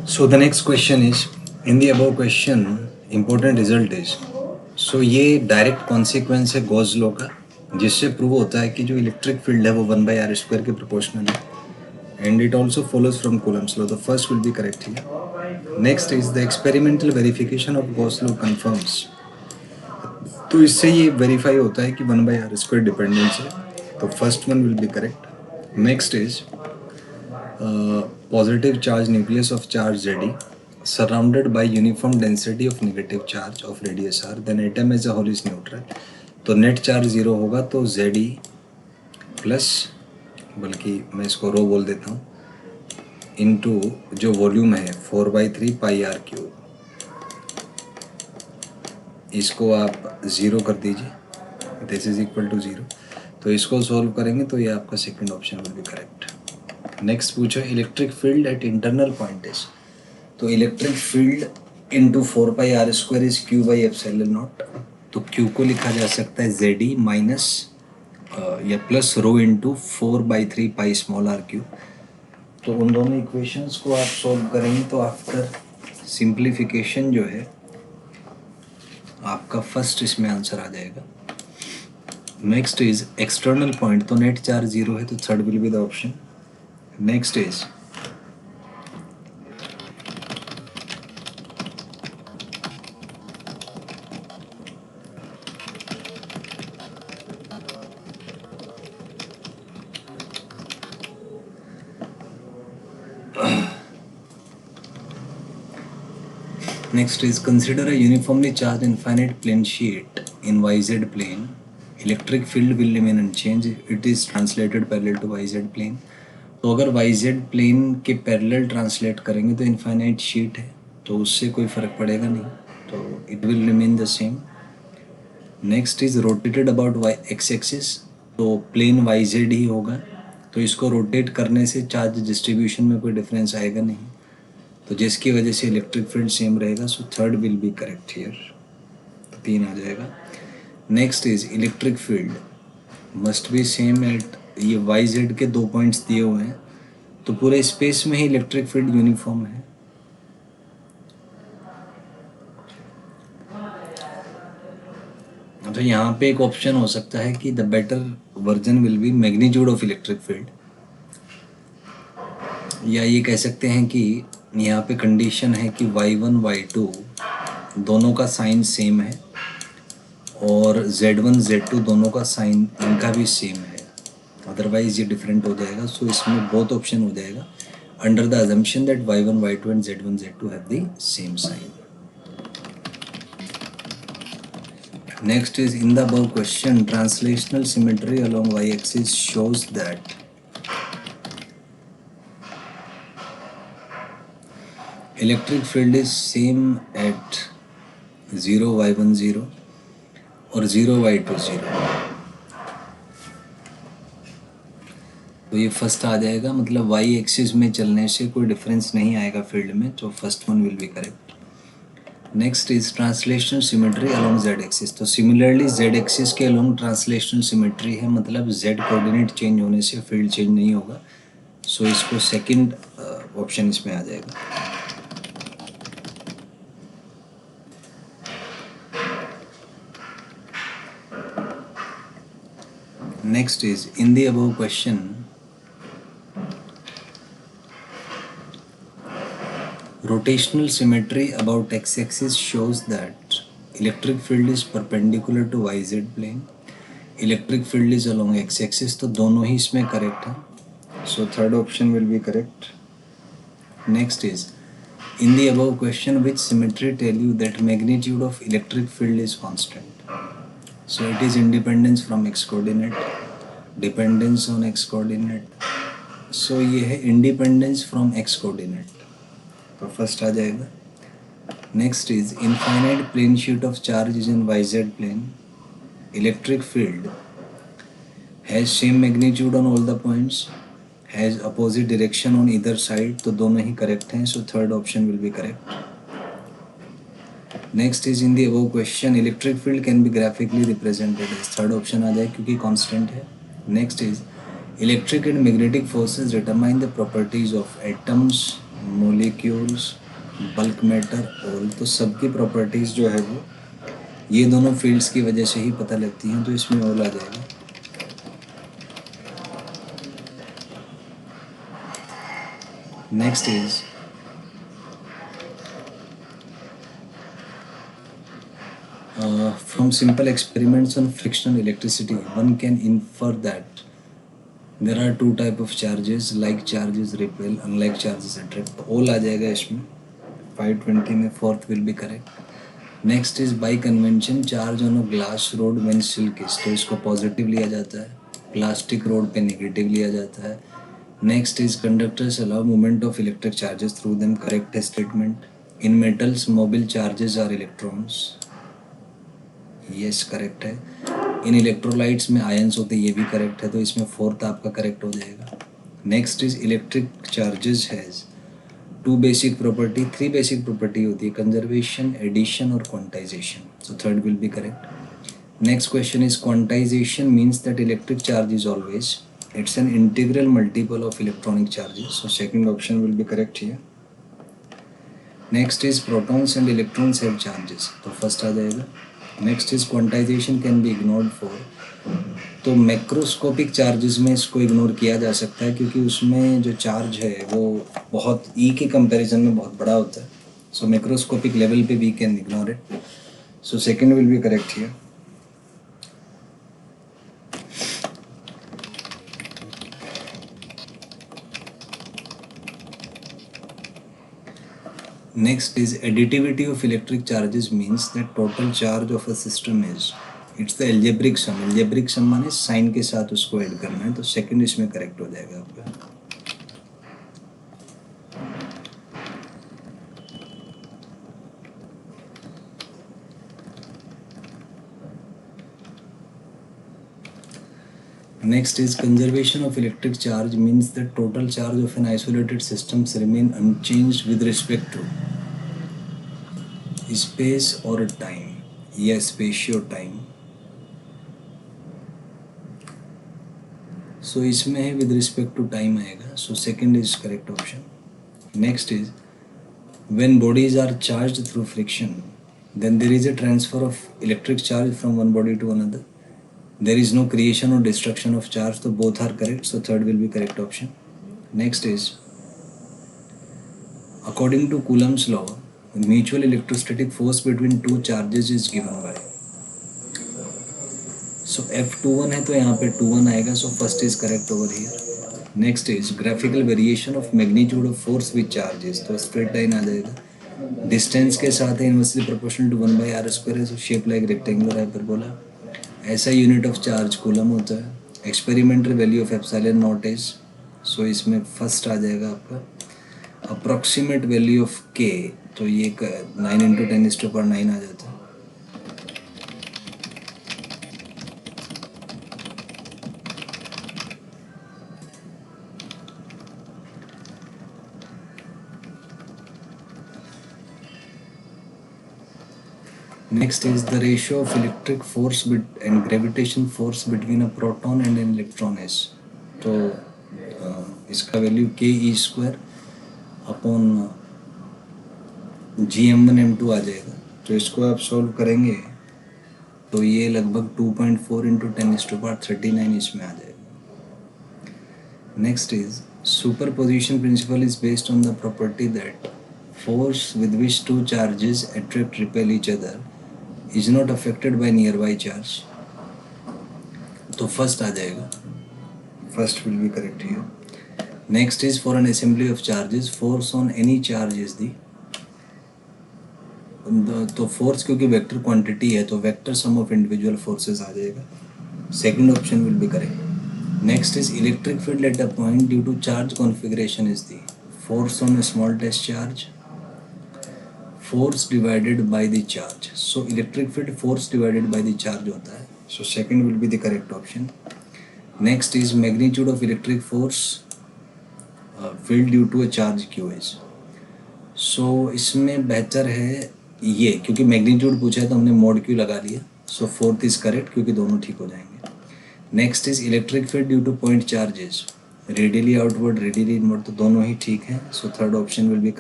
So the next question is, in the above question, important result is, so ये direct consequence है Gauss law का, जिससे prove होता है कि जो इलेक्ट्रिक फील्ड है वो 1/r² के प्रोपोर्शनल है, and it also follows from Coulomb's law. The first will be correct here. Next is the experimental verification of Gauss law confirms. तो इससे ये वेरीफाई होता है कि 1/r² डिपेंडेंस है, तो first one will be correct. Next is positive charge nucleus of charge Zd surrounded by uniform density of negative charge of radius r, then atom as a whole is neutral. तो net charge zero होगा तो Zd plus, बल्कि मैं इसको रो बोल देता हूँ, into जो वॉल्यूम है 4/3 पाई आर क्यूब, इसको आप ज़ीरो कर दीजिए, this is equal to zero. तो इसको सॉल्व करेंगे तो ये आपका second option will be correct. Next पूछो electric field at internal point is. तो electric field into 4πr² is Q/ε0. तो Q को लिखा जा सकता है Zd माइनस या plus rho into 4/3 pi small R cube. तो उन दोनों इक्वेशंस को आप सॉल्व करेंगे तो आफ्टर सिंप्लीफिकेशन जो है आपका फर्स्ट इसमें आंसर आ जाएगा. Next is external point. तो नेट चार्ज ज़ीरो है तो third will be the option. Next is consider a uniformly charged infinite plane sheet in YZ plane. Electric field will remain unchanged. It is translated parallel to YZ plane. तो अगर YZ plane के parallel translate करेंगे तो infinite sheet है तो उससे कोई फ़र्क पड़ेगा नहीं, तो it will remain the same. Next is rotated about y x axis. तो प्लेन YZ ही होगा, तो इसको रोटेट करने से चार्ज डिस्ट्रीब्यूशन में कोई डिफरेंस आएगा नहीं, तो जिसकी वजह से इलेक्ट्रिक फील्ड सेम रहेगा. So third will be correct here, तो 3 आ जाएगा. Next is electric field must be same at, ये YZ के 2 पॉइंट्स दिए हुए हैं तो पूरे स्पेस में ही इलेक्ट्रिक फील्ड यूनिफॉर्म है. तो यहाँ पे एक ऑप्शन हो सकता है कि the better version will be magnitude of electric field, या ये कह सकते हैं कि यहाँ पे कंडीशन है कि y1 y2 दोनों का साइन सेम है और z1 z2 दोनों का साइन इनका भी सेम है, अदरवाइज ये डिफरेंट हो जाएगा. सो इसमें बहुत ऑप्शन हो जाएगा under the assumption that y1 y2 and z1 z2 have the same sign. Next is in the above question translational symmetry along y axis shows that electric field is same at 0 y1 0 और 0 y2 0. तो ये first आ जाएगा, मतलब y axis में चलने से कोई डिफरेंस नहीं आएगा फील्ड में, तो first one will be correct. Next is translational symmetry along z axis. तो सिमिलरली z एक्सिस के अलोंग ट्रांसलेशनल सिमेट्री है, मतलब z कोऑर्डिनेट चेंज होने से फील्ड चेंज नहीं होगा. सो इसको सेकंड ऑप्शन इसमें आ जाएगा. Next is in the above question rotational symmetry about x-axis shows that electric field is perpendicular to YZ plane. Electric field is along x-axis. तो दोनों ही इसमें करेक्ट है, so third option will be correct. Next is in the above question which symmetry tell you that magnitude of electric field is constant. So it is independence from x coordinate, dependence on x coordinate. So ये है independence from x coordinate, तो first आ जाएगा. Next is infinite plane sheet of charge is in YZ plane. Electric field has same magnitude on all the points, has opposite direction on either side. तो दोनों ही correct हैं, so third option will be correct. Next is in the above question electric field can be graphically represented as. Third option आ जाए क्योंकि constant है. Next is electric and magnetic forces determine the properties of atoms molecules, bulk matter, all, तो सबकी properties जो है वो ये दोनों फील्ड्स की वजह से ही पता लगती हैं, तो इसमें ऑल आ जाएगा। Next is from simple experiments on frictional electricity, one can infer that there are two type of charges, like charges repel, unlike charges attract. All आ जाएगा इसमें 520 में, fourth will be correct. Next is by convention charge on a glass rod when silk is, तो इसको positive लिया जाता है, plastic rod पे negative लिया जाता है. Next is conductors allow movement of electric charges through them, correct है statement. In metals mobile charges are electrons, yes correct है. इन इलेक्ट्रोलाइट्स में आयंस होते हैं, ये भी करेक्ट है, तो इसमें फोर्थ आपका करेक्ट हो जाएगा. Next is electric charges has two basic property, three basic property होती है, कंजर्वेशन, एडिशन और quantization, so third will be correct. Next question is quantization means that electric charge is always, it's an integral multiple of electronic charges, so second option will be correct here. Next is protons and electrons have charges, तो first आ जाएगा. Next is quantization can be ignored for, तो macroscopic charges में इसको ignore किया जा सकता है क्योंकि उसमें जो चार्ज है वो बहुत ई के कंपैरिजन में बहुत बड़ा होता है, सो मैक्रोस्कोपिक लेवल पे we can ignore it, so second will be correct here. Next is additivity of electric charges means that total charge of a system is, it's the algebraic sum. algebraic sum माने sign के साथ उसको add करना है, तो second इसमें correct हो जाएगा आपका. Next is conservation of electric charge means that total charge of an isolated system remain unchanged with respect to space or time. Yes, spatio time. So इसमें है with respect to time आएगा, so second is correct option. Next is when bodies are charged through friction, then there is a transfer of electric charge from one body to another. There is no creation or destruction of charge, so both are correct, so third will be correct option. Next is according to Coulomb's law, mutual electrostatic force between two charges is given by, so F21 है तो यहाँ पे 21 आएगा, so first is correct over here. Next is graphical variation of magnitude of force with charges, तो straight line आ जाएगा. Distance के साथ है inversely proportional to 1 by r square है, so shape like rectangular hyperbola. ऐसा यूनिट ऑफ चार्ज कूलम होता है. Experimental value of epsilon naught is, so इसमें फर्स्ट आ जाएगा आपका अप्रॉक्सीमेट वैल्यू ऑफ के, तो ये 9 × 10⁹ आ जाता है. Next is the ratio of electric force and gravitation force between a proton and an electron is, तो इसका वैल्यू ke² अपॉन gm1m2 आ जाएगा, तो इसको आप सॉल्व करेंगे तो ये लगभग 2.4 × 10⁻39 इसमें आ जाएगा. Next is superposition principle is based on the property that force with which two charges attract repel each other is not affected by nearby charge, तो फर्स्ट आ जाएगा, first will be correct here. Next is for an assembly of charges force on any charge is the, तो force क्योंकि vector quantity है तो vector sum of individual forces आ जाएगा, second option will be correct. Next is electric field at a point due to charge configuration is the force on a small test charge, force divided by the charge, so electric field force divided by the charge होता है, so second will be the correct option. Next is magnitude of electric force field due to a charge q is, so इसमें बेहतर है ये, क्योंकि magnitude पूछा है तो हमने मोड q लगा लिया, so fourth is correct क्योंकि दोनों ठीक हो जाएंगे. Next is electric field due to point charges, radially outward, radially inward, तो दोनों ही ठीक है. सो थर्ड ऑप्शन विल बी